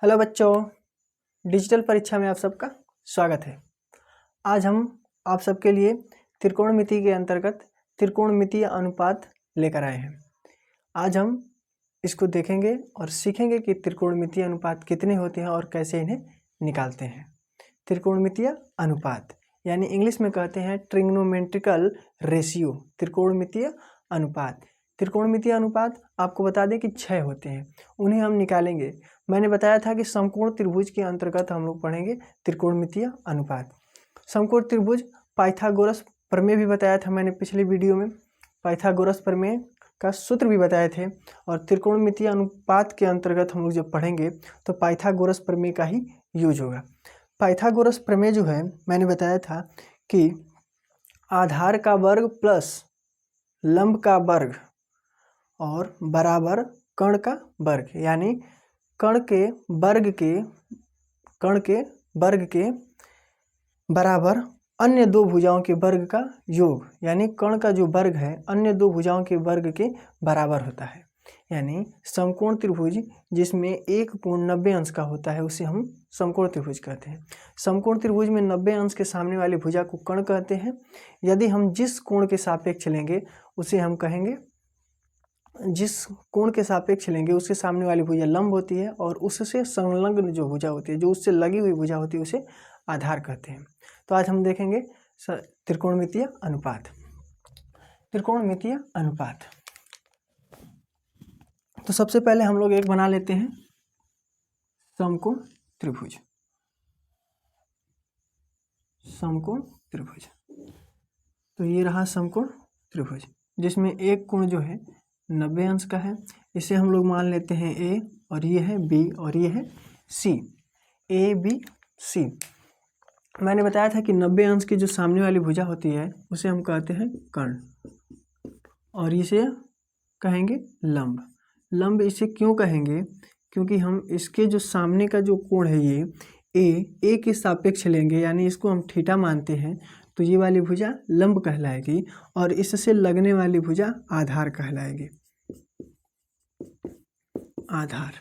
Hello बच्चों, digital परीक्षा में आप सबका स्वागत है। आज हम आप सबके लिए त्रिकोणमिति के अंतर्गत त्रिकोणमितीय अनुपात लेकर आए हैं। आज हम इसको देखेंगे और सीखेंगे कि त्रिकोणमितीय अनुपात कितने होते हैं और कैसे इन्हें निकालते हैं। त्रिकोणमितीय अनुपात यानी इंग्लिश में कहते हैं ट्रिग्नोमेट्रिकल रेशियो, त्रिकोणमितीय अनुपात। त्रिकोणमितीय अनुपात आपको बता दें कि 6 होते हैं, उन्हें हम निकालेंगे। मैंने बताया था कि समकोण त्रिभुज के अंतर्गत हम लोग पढ़ेंगे त्रिकोणमितीय अनुपात। समकोण त्रिभुज पाइथागोरस प्रमेय भी बताया था मैंने पिछली वीडियो में, पाइथागोरस प्रमेय का सूत्र भी बताए थे। और त्रिकोणमितीय अनुपात के अंतर्गत हम लोग जब पढ़ेंगे तो पाइथागोरस प्रमेय का ही यूज होगा। पाइथागोरस प्रमेय जो है, मैंने बताया था कि आधार का वर्ग प्लस लंब का वर्ग और बराबर कर्ण का वर्ग, यानी कर्ण के वर्ग के बराबर अन्य दो भुजाओं के वर्ग का योग, यानी कर्ण का जो वर्ग है अन्य दो भुजाओं के वर्ग के बराबर होता है। यानी समकोण त्रिभुज जिसमें एक कोण 90 अंश का होता है उसे हम समकोण त्रिभुज कहते हैं। समकोण त्रिभुज में 90 अंश के सामने वाली भुजा को कर्ण कहते हैं। यदि हम जिस कोण के सापेक्ष लेंगे उसे हम कहेंगे, जिस कोण के सापेक्ष लेंगे उसके सामने वाली भुजा लंब होती है और उससे संलग्न जो भुजा होती है, जो उससे लगी हुई भुजा होती है, उसे आधार कहते हैं। तो आज हम देखेंगे त्रिकोणमितीय अनुपात। त्रिकोणमितीय अनुपात तो सबसे पहले हम लोग एक बना लेते हैं समकोण त्रिभुज। समकोण त्रिभुज तो ये रहा समकोण त्रिभुज जिसमें एक कोण जो है 90 अंश का है। इसे हम लोग मान लेते हैं ए, और ये है बी, और ये है सी। A B C. मैंने बताया था कि 90 अंश की जो सामने वाली भुजा होती है उसे हम कहते हैं कर्ण, और इसे कहेंगे लंब। लंब इसे क्यों कहेंगे? क्योंकि हम इसके जो सामने का जो कोण है ये ए के सापेक्ष लेंगे, यानी इसको हम थीटा मानते हैं, तो ये वाली भुजा लंब कहलाएगी और इससे लगने वाली भुजा आधार कहलाएगी। आधार,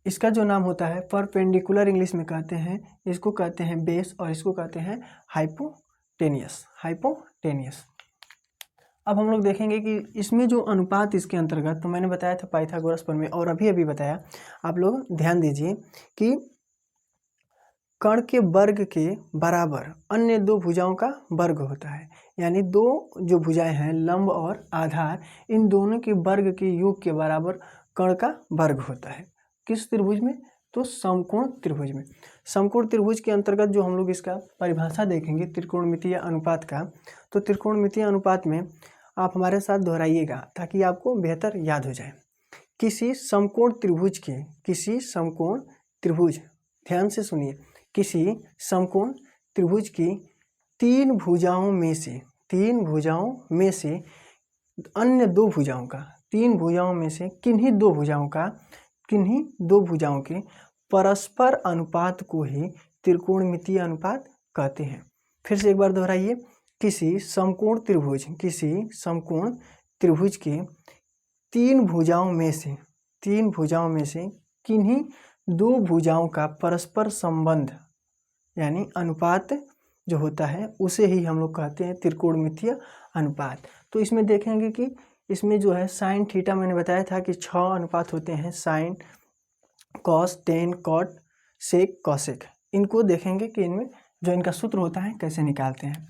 इसका जो नाम होता है परपेंडिकुलर, इंग्लिश में कहते हैं, इसको कहते हैं बेस और इसको कहते हैं हाइपोटेनियस। हाइपोटेनियस। अब हम लोग देखेंगे कि इसमें जो अनुपात इसके अंतर्गत, तो मैंने बताया था पाइथागोरस प्रमेय और अभी बताया, आप लोग ध्यान दीजिए कि कर्ण के वर्ग के बराबर अन्य दो भुजाओं का वर्ग होता है। यानी दो जो भुजाएं हैं लंब और आधार, इन दोनों के वर्ग के योग के बराबर कर्ण का वर्ग होता है। किस त्रिभुज में? तो समकोण त्रिभुज में। समकोण त्रिभुज के अंतर्गत जो हम लोग इसका परिभाषा देखेंगे त्रिकोणमितीय अनुपात का, तो त्रिकोणमितीय अनुपात में आप हमारे साथ दोहराइएगा ताकि आपको बेहतर याद हो जाए। किसी समकोण त्रिभुज, ध्यान से सुनिए, किसी समकोण त्रिभुज की तीन भुजाओं में से अन्य दो भुजाओं का, तीन भुजाओं में से किन्हीं दो भुजाओं के परस्पर अनुपात को ही त्रिकोणमितीय अनुपात कहते हैं। फिर से एक बार दोहराइए, किसी समकोण त्रिभुज के तीन भुजाओं में से किन्हीं दो भुजाओं का परस्पर संबंध यानी अनुपात जो होता है उसे ही हम लोग कहते हैं त्रिकोणमितीय अनुपात। तो इसमें देखेंगे कि इसमें जो है साइन थीटा, मैंने बताया था कि 6 अनुपात होते हैं, साइन, कॉस, टेन, कॉट, सेक, कॉसेक। इनको देखेंगे कि इनमें जो इनका सूत्र होता है कैसे निकालते हैं।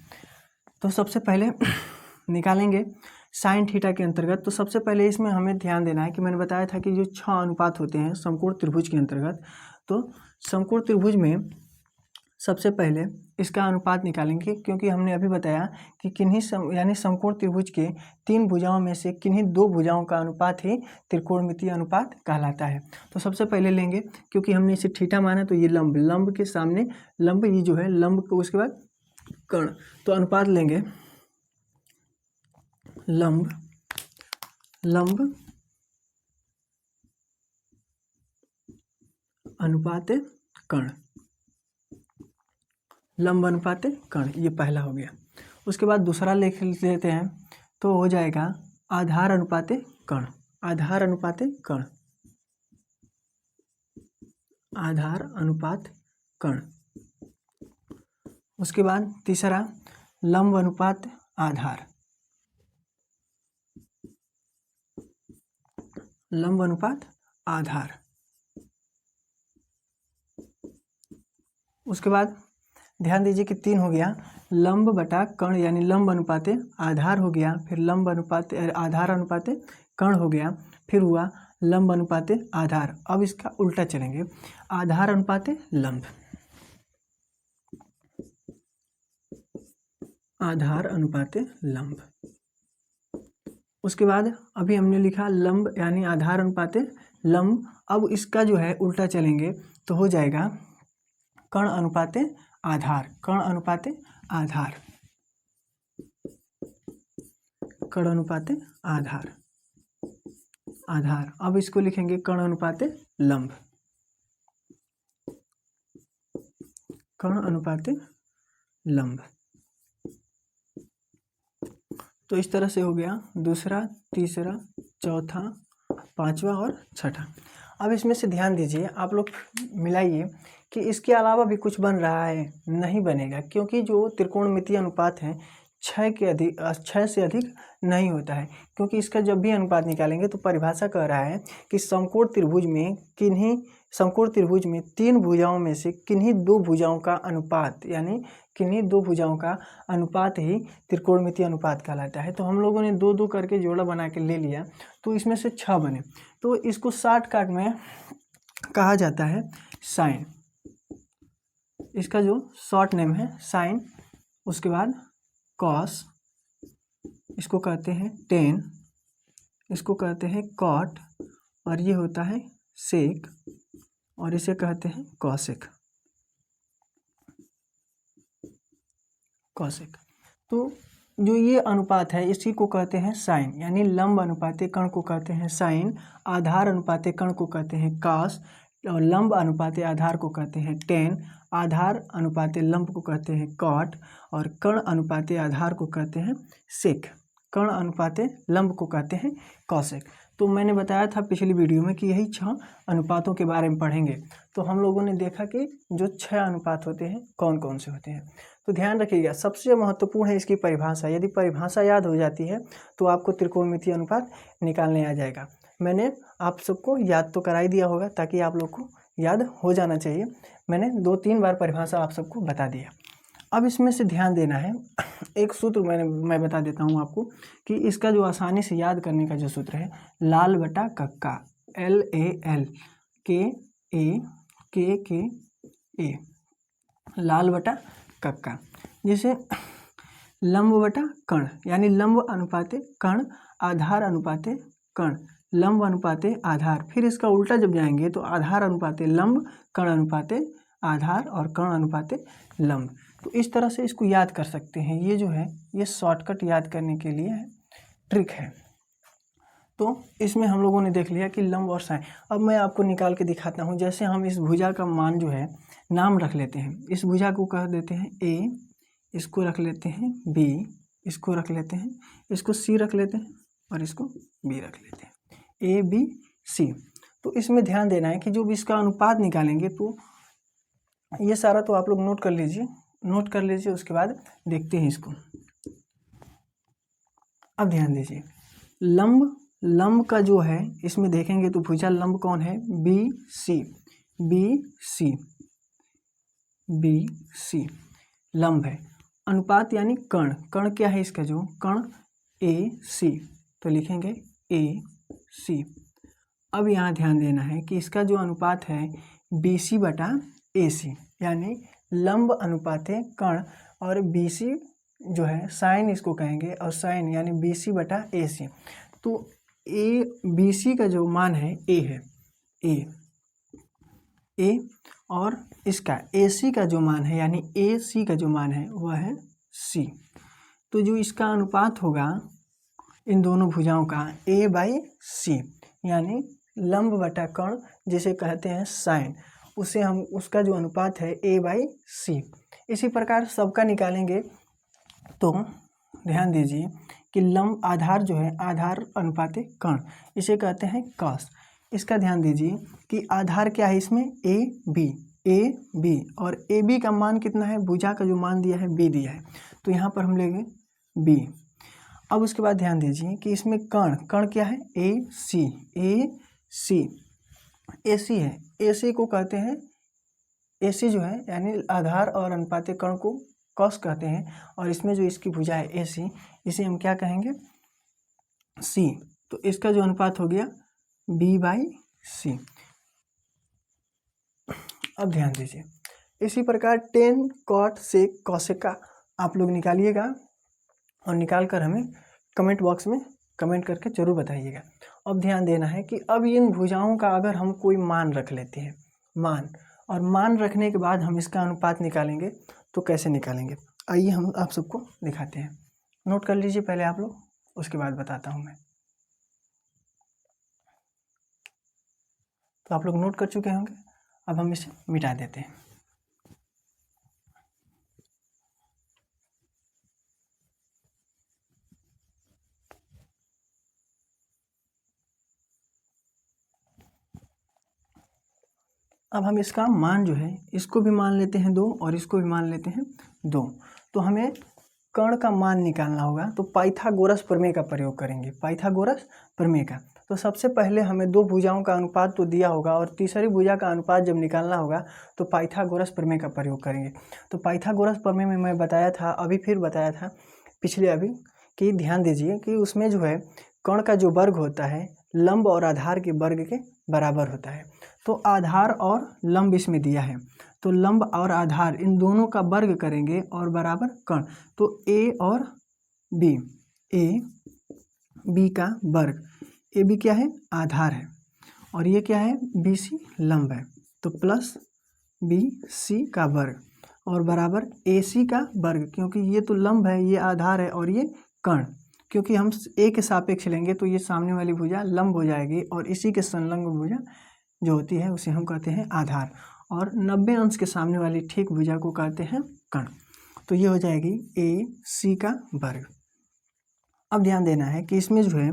तो सबसे पहले निकालेंगे साइन थीटा के अंतर्गत। तो सबसे पहले इसमें हमें ध्यान देना है कि मैंने बताया था कि जो 6 अनुपात होते हैं समकोण त्रिभुज के अंतर्गत, तो समकोण त्रिभुज में सबसे पहले इसका अनुपात निकालेंगे, क्योंकि हमने अभी बताया कि यानी समकोण त्रिभुज के तीन भुजाओं में से किन्हीं दो भुजाओं का अनुपात ही त्रिकोणमितीय अनुपात कहलाता है। तो सबसे पहले लेंगे, क्योंकि हमने इसे थीटा माना, तो ये लंब के सामने लंब, ये जो है लंब को, उसके बाद कर्ण, तो अनुपात लेंगे लंब अनुपात कर्ण, लंब अनुपात कर्ण, ये पहला हो गया। उसके बाद दूसरा लिख लेते हैं, तो हो जाएगा आधार अनुपात कर्ण। आधार अनुपात कर्ण, आधार अनुपात कर्ण। उसके बाद तीसरा लंब अनुपात आधार, लंब अनुपात आधार। उसके बाद ध्यान दीजिए कि 3 हो गया, लंब बटा कर्ण यानी लंब अनुपाते आधार हो गया, फिर लंब अनुपाते आधार अनुपाते कर्ण हो गया, फिर हुआ लंब अनुपाते आधार। अब इसका उल्टा चलेंगे, आधार अनुपाते लंब, आधार अनुपाते लंब। उसके बाद अभी हमने लिखा लंब यानी आधार अनुपाते लंब। अब इसका जो है उल्टा चलेंगे तो हो जाएगा कर्ण अनुपाते आधार, कर्ण अनुपाते आधार, कर्ण अनुपाते आधार, आधार। अब इसको लिखेंगे कर्ण अनुपाते लंब, कर्ण अनुपाते लंब। तो इस तरह से हो गया दूसरा, तीसरा, चौथा, पांचवा और छठा। अब इसमें से ध्यान दीजिए, आप लोग मिलाइए कि इसके अलावा भी कुछ बन रहा है, नहीं बनेगा, क्योंकि जो त्रिकोणमितीय अनुपात है 6 से अधिक नहीं होता है। क्योंकि इसका जब भी अनुपात निकालेंगे तो परिभाषा कह रहा है कि समकोण त्रिभुज में 3 भुजाओं में से किन्हीं 2 भुजाओं का अनुपात, यानी किन्हीं 2 भुजाओं का अनुपात ही त्रिकोणमितीय अनुपात कहलाता है। तो हम लोगों ने 2-2 करके जोड़ा बना के ले लिया, तो इसमें से 6 बने। तो इसको शॉर्टकट में कहा जाता है साइन, इसका जो शॉर्ट नेम है साइन। उसके बाद कॉस, इसको कहते हैं टेन, इसको कहते हैं कॉट, और ये होता है सेक, और इसे कहते हैं कॉसेक, कॉसेक। तो जो ये अनुपात है इसी को कहते हैं साइन, यानी लंब अनुपाते कर्ण को कहते हैं साइन, आधार अनुपाते कर्ण को कहते हैं कॉस, और लंब अनुपाते आधार को कहते हैं टेन, आधार अनुपाते लंब को कहते हैं कॉट, और कर्ण अनुपाते आधार को कहते हैं सेक, कर्ण अनुपाते लंब को कहते हैं कॉसेक। तो मैंने बताया था पिछली वीडियो में कि यही 6 अनुपातों के बारे में पढ़ेंगे। तो हम लोगों ने देखा कि जो 6 अनुपात होते हैं कौन कौन से होते हैं। तो ध्यान रखिएगा, सबसे महत्वपूर्ण है इसकी परिभाषा। यदि परिभाषा याद हो जाती है तो आपको त्रिकोणमितीय अनुपात निकालने आ जाएगा। मैंने आप सबको याद तो करा ही दिया होगा, ताकि आप लोग को याद हो जाना चाहिए। मैंने 2-3 बार परिभाषा आप सबको बता दिया। अब इसमें से ध्यान देना है, एक सूत्र मैं बता देता हूँ आपको कि इसका जो आसानी से याद करने का जो सूत्र है, लाल बटा कक्का, LAL, KA, लाल बटा कक्का। जैसे लंब बटा कर्ण, यानी लंब अनुपाते कर्ण, आधार अनुपाते कर्ण, लंब अनुपाते आधार। फिर इसका उल्टा जब जाएंगे तो आधार अनुपाते लंब, कर्ण अनुपाते आधार, और कर्ण अनुपाते लंब। तो इस तरह से इसको याद कर सकते हैं। ये जो है ये शॉर्टकट याद करने के लिए ट्रिक है। तो इसमें हम लोगों ने देख लिया कि लंब और साइन। अब मैं आपको निकाल के दिखाता हूँ। जैसे हम इस भुजा का मान जो है नाम रख लेते हैं। इस भुजा को कह देते हैं A, इसको रख लेते हैं B, इसको रख लेते हैं, इसको C रख लेते हैं, और इसको B रख लेते हैं, ABC। तो इसमें ध्यान देना है कि जो भी इसका अनुपात निकालेंगे, तो ये सारा तो आप लोग नोट कर लीजिए, उसके बाद देखते हैं इसको। अब ध्यान दीजिए, लंब का जो है इसमें देखेंगे तो भुजा लंब कौन है, BC लंब है। अनुपात यानी कर्ण क्या है इसका, जो कर्ण AC, तो लिखेंगे AC। अब यहाँ ध्यान देना है कि इसका जो अनुपात है BC बटा AC, यानी लंब अनुपाते कर्ण, और BC जो है साइन इसको कहेंगे, और साइन यानी BC बटा AC। तो BC का जो मान है A है, A, और इसका AC का जो मान है यानी AC का जो मान है वह है C। तो जो इसका अनुपात होगा इन दोनों भुजाओं का A/C, यानी लंब बटा कर्ण जिसे कहते हैं साइन, उसे हम उसका जो अनुपात है A/C। इसी प्रकार सबका निकालेंगे तो ध्यान दीजिए कि लंब आधार जो है, आधार अनुपाते कर्ण, इसे कहते हैं कॉस। इसका ध्यान दीजिए कि आधार क्या है इसमें, ए बी, और ए बी का मान कितना है, भुजा का जो मान दिया है बी दिया है, तो यहाँ पर हम लेंगे बी। अब उसके बाद ध्यान दीजिए कि इसमें कर्ण क्या है, ए सी है, ए सी को कहते हैं, ए सी जो है यानी आधार और अनुपातिक कर्ण को कॉस कहते हैं, और इसमें जो इसकी भुजा है ए सी, इसे हम क्या कहेंगे, सी। तो इसका जो अनुपात हो गया b/c। अब ध्यान दीजिए, इसी प्रकार tan cot sec cosec का आप लोग निकालिएगा, और निकाल कर हमें कमेंट बॉक्स में कमेंट करके जरूर बताइएगा। अब ध्यान देना है कि अब इन भुजाओं का अगर हम कोई मान रख लेते हैं, और मान रखने के बाद हम इसका अनुपात निकालेंगे, तो कैसे निकालेंगे, आइए हम आप सबको दिखाते हैं। नोट कर लीजिए पहले आप लोग, उसके बाद बताता हूँ मैं। तो आप लोग नोट कर चुके होंगे, अब हम इसे मिटा देते हैं। अब हम इसका मान जो है, इसको भी मान लेते हैं 2 और इसको भी मान लेते हैं 2। तो हमें कर्ण का मान निकालना होगा, तो पाइथागोरस प्रमेय का प्रयोग करेंगे, पाइथागोरस प्रमेय का। तो सबसे पहले हमें 2 भुजाओं का अनुपात तो दिया होगा, और तीसरी भुजा का अनुपात जब निकालना होगा तो पाइथागोरस प्रमेय का प्रयोग करेंगे। तो पाइथागोरस प्रमेय में मैं बताया था, अभी फिर बताया था पिछले कि ध्यान दीजिए कि उसमें जो है कर्ण का जो वर्ग होता है लंब और आधार के वर्ग के बराबर होता है। तो आधार और लंब इसमें दिया है, तो लंब और आधार इन दोनों का वर्ग करेंगे और बराबर कर्ण। तो ए और बी, ए बी का वर्ग, ए बी क्या है, आधार है, और ये क्या है, बी सी लंब है, तो प्लस बी सी का वर्ग और बराबर ए सी का वर्ग, क्योंकि ये तो लंब है, ये आधार है, और ये कर्ण, क्योंकि हम ए के सापेक्ष लेंगे तो ये सामने वाली भुजा लंब हो जाएगी, और इसी के संलग्न भुजा जो होती है उसे हम कहते हैं आधार, और 90 अंश के सामने वाली ठीक भुजा को कहते हैं कर्ण। तो ये हो जाएगी ए सी का वर्ग। अब ध्यान देना है कि इसमें जो है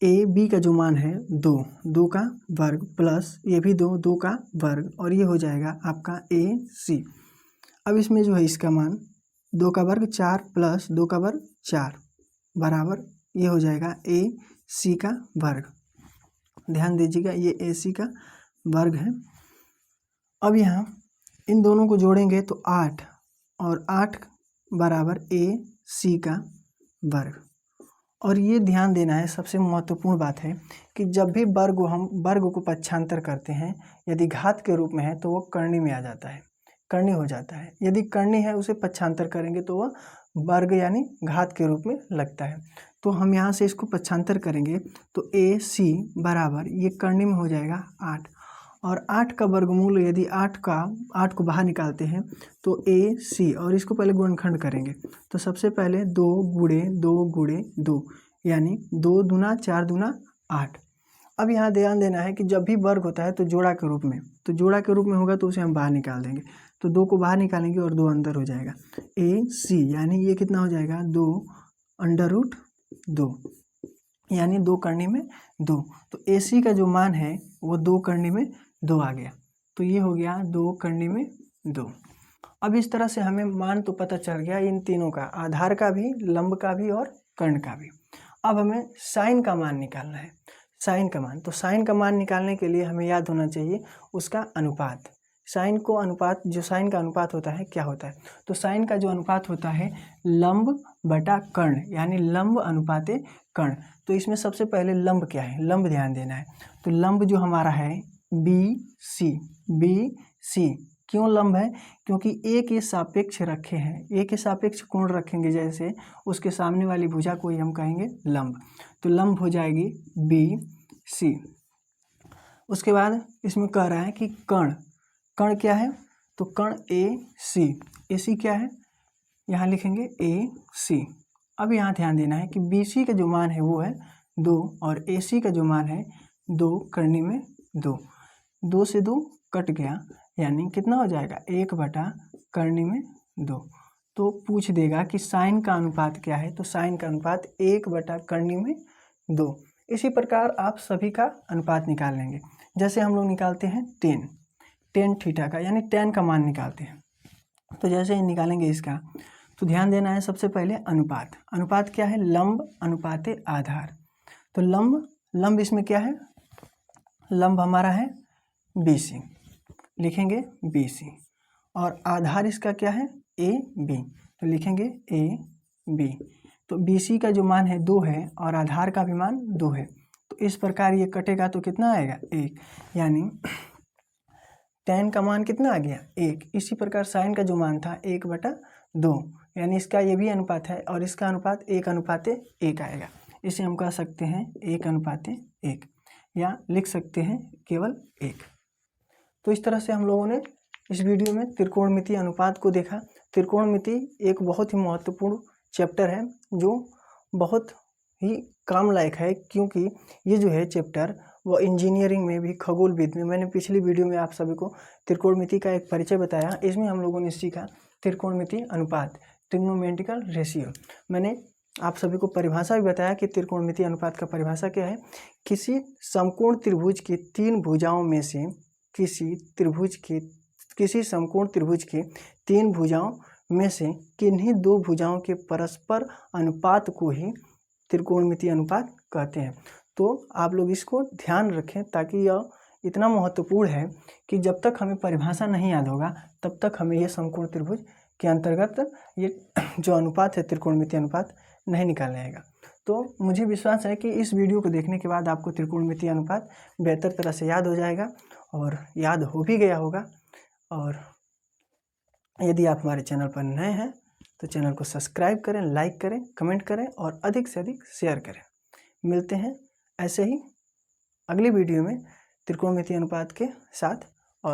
ए बी का जो मान है 2 का वर्ग प्लस ये भी 2 का वर्ग, और ये हो जाएगा आपका ए सी। अब इसमें जो है इसका मान 2 का वर्ग 4 प्लस 2 का वर्ग 4 बराबर ये हो जाएगा ए सी का वर्ग। ध्यान दीजिएगा ये ए सी का वर्ग है। अब यहाँ इन दोनों को जोड़ेंगे तो 8 और 8 बराबर ए सी का वर्ग। और ये ध्यान देना है, सबसे महत्वपूर्ण बात है कि जब भी हम वर्ग को पक्षांतर करते हैं, यदि घात के रूप में है तो वो कर्णी में आ जाता है, कर्णी हो जाता है। यदि कर्णी है उसे पक्षांतर करेंगे तो वह वर्ग यानी घात के रूप में लगता है। तो हम यहाँ से इसको पक्षांतर करेंगे तो ए सी बराबर ये कर्णी में हो जाएगा 8, और 8 का वर्गमूल यदि 8 को बाहर निकालते हैं तो ए सी, और इसको पहले गुणनखंड करेंगे। तो सबसे पहले 2 गुणे 2 गुणे 2 यानी 2 दूना 4 दूना 8। अब यहाँ ध्यान देना है कि जब भी वर्ग होता है तो जोड़ा के रूप में, तो जोड़ा के रूप में होगा तो उसे हम बाहर निकाल देंगे। तो 2 को बाहर निकालेंगे और 2 अंदर हो जाएगा, ए सी यानी ये कितना हो जाएगा 2 अंडर रूट 2 यानी 2 करने में 2। तो ए सी का जो मान है वो 2 करने में 2 आ गया, तो ये हो गया 2 करने में 2। अब इस तरह से हमें मान तो पता चल गया इन तीनों का, आधार का भी, लंब का भी और कर्ण का भी। अब हमें साइन का मान निकालना है, साइन का मान। तो साइन का मान निकालने के लिए हमें याद होना चाहिए उसका अनुपात। साइन को अनुपात, जो साइन का अनुपात होता है क्या होता है, तो साइन का जो अनुपात होता है लंब बटा कर्ण यानी लंब अनुपाते कर्ण। तो इसमें सबसे पहले लंब क्या है, लंब ध्यान देना है। तो लंब जो हमारा है बी सी, क्यों लंब है, क्योंकि ए के सापेक्ष रखे हैं, ए के सापेक्ष कोण रखेंगे जैसे, उसके सामने वाली भुजा को ही हम कहेंगे लंब। तो लंब हो जाएगी बी सी। उसके बाद इसमें कह रहा है कि कर्ण, कर्ण क्या है, तो कर्ण ए सी क्या है, यहाँ लिखेंगे ए सी। अब यहाँ ध्यान देना है कि बी सी का जो मान है वो है 2 और ए सी का जो मान है 2 करने में 2, 2 से 2 कट गया यानी कितना हो जाएगा 1 बटा करने में 2। तो पूछ देगा कि साइन का अनुपात क्या है, तो साइन का अनुपात 1 बटा करने में 2। इसी प्रकार आप सभी का अनुपात निकाल लेंगे। जैसे हम लोग निकालते हैं टेन थीटा का, यानी टेन का मान निकालते हैं। तो जैसे ही निकालेंगे इसका, तो ध्यान देना है सबसे पहले अनुपात क्या है, लंब अनुपाते आधार। तो लंब इसमें क्या है, लंब हमारा है BC, लिखेंगे BC, और आधार इसका क्या है AB, तो लिखेंगे AB। तो BC का जो मान है 2 है और आधार का भी मान 2 है, तो इस प्रकार ये कटेगा तो कितना आएगा 1, यानी tan का मान कितना आ गया 1। इसी प्रकार sin का जो मान था 1/2, यानी इसका ये भी अनुपात है और इसका अनुपात 1/1 आएगा। इसे हम कह सकते हैं 1/1, या लिख सकते हैं केवल 1। तो इस तरह से हम लोगों ने इस वीडियो में त्रिकोणमितीय अनुपात को देखा। त्रिकोणमिति एक बहुत ही महत्वपूर्ण चैप्टर है जो बहुत ही काम लायक है, क्योंकि ये जो है चैप्टर वो इंजीनियरिंग में भी, खगोलविद में, मैंने पिछली वीडियो में आप सभी को त्रिकोणमिति का एक परिचय बताया। इसमें हम लोगों ने सीखा त्रिकोणमितीय अनुपात, ट्रिग्नोमेट्रिकल रेशियो। मैंने आप सभी को परिभाषा भी बताया कि त्रिकोणमितीय अनुपात का परिभाषा क्या है, किसी समकोण त्रिभुज की 3 भुजाओं में से किसी समकोण त्रिभुज के 3 भुजाओं में से किन्हीं 2 भुजाओं के परस्पर अनुपात को ही त्रिकोणमितीय अनुपात कहते हैं। तो आप लोग इसको ध्यान रखें, ताकि यह इतना महत्वपूर्ण है कि जब तक हमें परिभाषा नहीं याद होगा तब तक हमें ये समकोण त्रिभुज के अंतर्गत ये जो अनुपात है त्रिकोणमितीय अनुपात नहीं निकालना आएगा। तो मुझे विश्वास है कि इस वीडियो को देखने के बाद आपको त्रिकोणमितीय अनुपात बेहतर तरह से याद हो जाएगा, और याद हो भी गया होगा। और यदि आप हमारे चैनल पर नए हैं तो चैनल को सब्सक्राइब करें, लाइक करें, कमेंट करें और अधिक से अधिक शेयर करें। मिलते हैं ऐसे ही अगली वीडियो में त्रिकोणमितीय अनुपात के साथ।